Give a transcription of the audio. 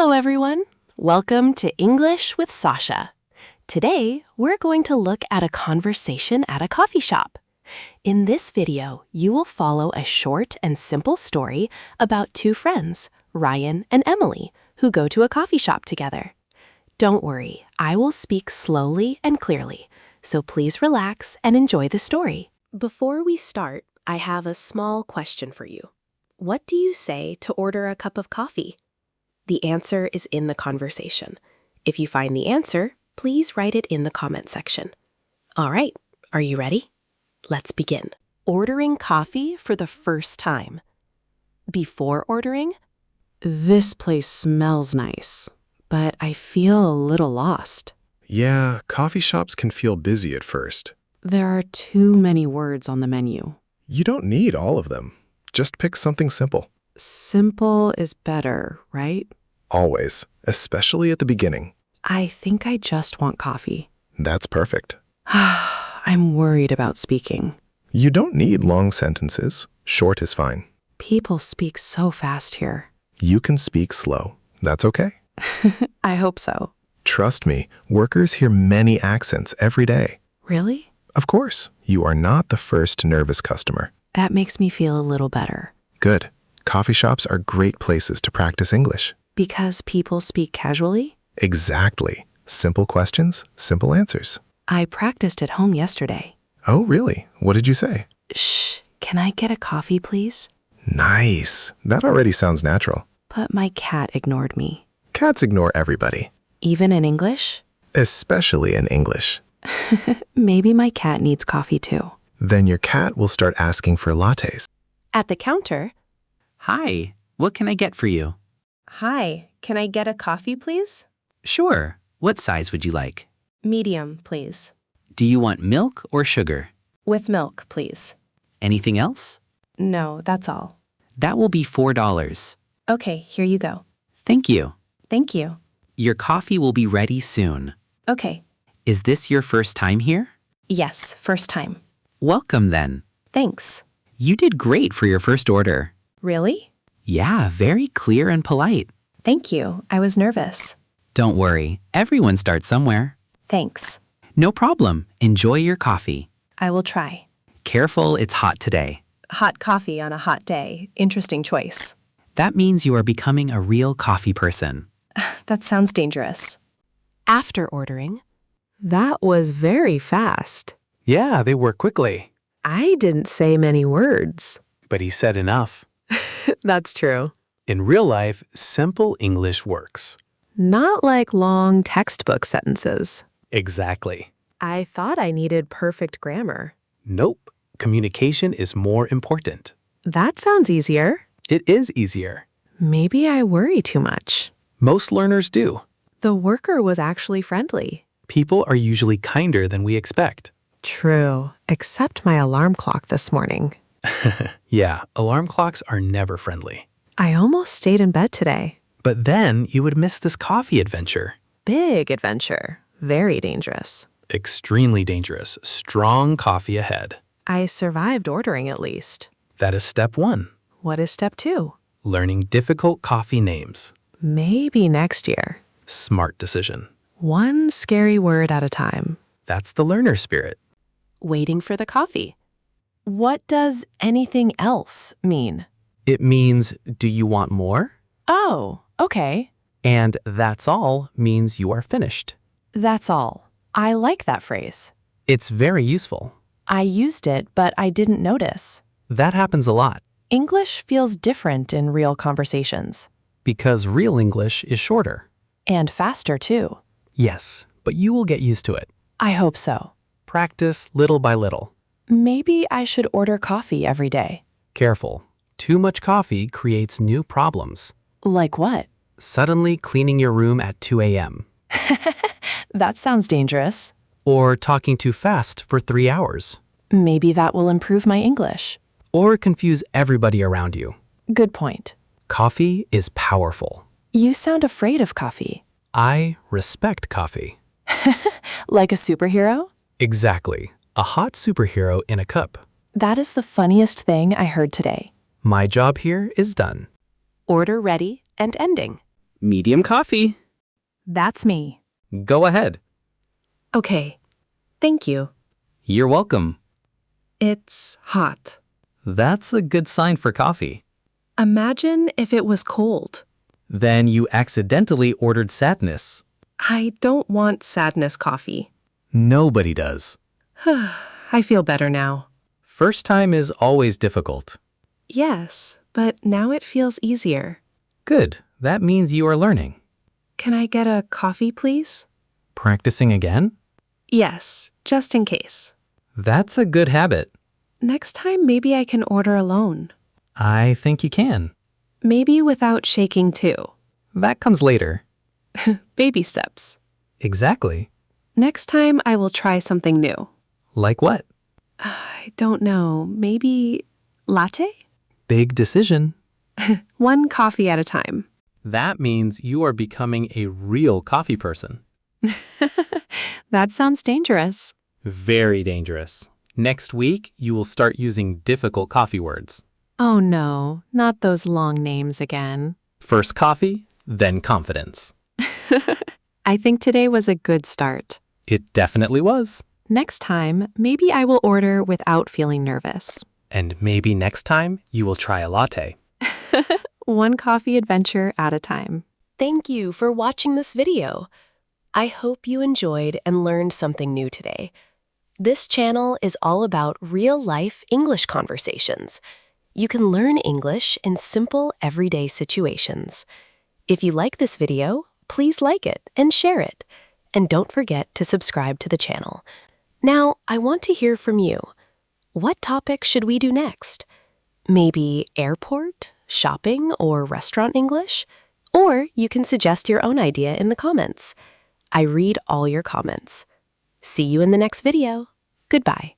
Hello, everyone. Welcome to English with Sasha. Today, we're going to look at a conversation at a coffee shop. In this video, you will follow a short and simple story about two friends, Ryan and Emily, who go to a coffee shop together. Don't worry, I will speak slowly and clearly, so please relax and enjoy the story. Before we start, I have a small question for you. What do you say to order a cup of coffee? The answer is in the conversation. If you find the answer, please write it in the comment section. All right, are you ready? Let's begin. Ordering coffee for the first time. Before ordering, this place smells nice, but I feel a little lost. Yeah, coffee shops can feel busy at first. There are too many words on the menu. You don't need all of them. Just pick something simple. Simple is better, right? Always, especially at the beginning. I think I just want coffee. That's perfect. I'm worried about speaking. You don't need long sentences. Short is fine. People speak so fast here. You can speak slow. That's okay. I hope so. Trust me, workers hear many accents every day. Really? Of course, you are not the first nervous customer. That makes me feel a little better. Good. Coffee shops are great places to practice English. Because people speak casually? Exactly. Simple questions, simple answers. I practiced at home yesterday. Oh, really? What did you say? Shh, can I get a coffee, please? Nice. That already sounds natural. But my cat ignored me. Cats ignore everybody, Even in English? especially in English. Maybe my cat needs coffee too. Then your cat will start asking for lattes. At the counter. Hi, what can I get for you? Hi, can I get a coffee, please? Sure. What size would you like? Medium, please. Do you want milk or sugar? With milk, please. Anything else? No, that's all. That will be $4. Okay, here you go. Thank you. Thank you. Your coffee will be ready soon. Okay. Is this your first time here? Yes, first time. Welcome then. Thanks. You did great for your first order. Really? Yeah, very clear and polite. Thank you. I was nervous. Don't worry, everyone starts somewhere. Thanks. No problem. Enjoy your coffee. I will try. Careful, it's hot today. Hot coffee on a hot day. Interesting choice. That means you are becoming a real coffee person. That sounds dangerous. After ordering. That was very fast. Yeah, they work quickly. I didn't say many words. But he said enough. That's true. In real life, simple English works. Not like long textbook sentences. Exactly. I thought I needed perfect grammar. Nope. Communication is more important. That sounds easier. It is easier. Maybe I worry too much. Most learners do. The worker was actually friendly. People are usually kinder than we expect. True, except my alarm clock this morning. Yeah, alarm clocks are never friendly. I almost stayed in bed today. But then you would miss this coffee adventure. Big adventure. Very dangerous. Extremely dangerous. Strong coffee ahead. I survived ordering at least. That is step 1. What is step 2? Learning difficult coffee names. Maybe next year. Smart decision. One scary word at a time. That's the learner spirit. Waiting for the coffee. What does anything else mean? It means, do you want more? Oh, okay. And that's all means you are finished. That's all. I like that phrase. It's very useful. I used it, but I didn't notice. That happens a lot English feels different in real conversations. because real English is shorter. And faster, too. Yes, but you will get used to it. I hope so. Practice little by little. Maybe I should order coffee every day. Careful. Too much coffee creates new problems. Like what? Suddenly cleaning your room at 2 a.m. That sounds dangerous. Or talking too fast for 3 hours. Maybe that will improve my English. Or confuse everybody around you. Good point. Coffee is powerful. You sound afraid of coffee. I respect coffee. Like a superhero? Exactly. A hot superhero in a cup. That is the funniest thing I heard today. My job here is done. Order ready and ending. Medium coffee. That's me. Go ahead. Okay. Thank you. You're welcome. It's hot. That's a good sign for coffee. Imagine if it was cold. Then you accidentally ordered sadness. I don't want sadness coffee. Nobody does. I feel better now. First time is always difficult. Yes, but now it feels easier. Good. That means you are learning. Can I get a coffee, please? Practicing again? Yes, just in case. That's a good habit. Next time, maybe I can order alone. I think you can. Maybe without shaking too. That comes later. Baby steps. Exactly. Next time, I will try something new. Like what? I don't know. Maybe latte? Big decision. One coffee at a time. That means you are becoming a real coffee person. That sounds dangerous. Very dangerous. Next week, you will start using difficult coffee words. Oh no, not those long names again. First coffee, then confidence. I think today was a good start. It definitely was. Next time, maybe I will order without feeling nervous. And maybe next time, you will try a latte. One coffee adventure at a time. Thank you for watching this video. I hope you enjoyed and learned something new today. This channel is all about real-life English conversations. You can learn English in simple, everyday situations. If you like this video, please like it and share it. And don't forget to subscribe to the channel. Now, I want to hear from you. What topic should we do next? Maybe airport, shopping, or restaurant English? Or you can suggest your own idea in the comments. I read all your comments. See you in the next video. Goodbye.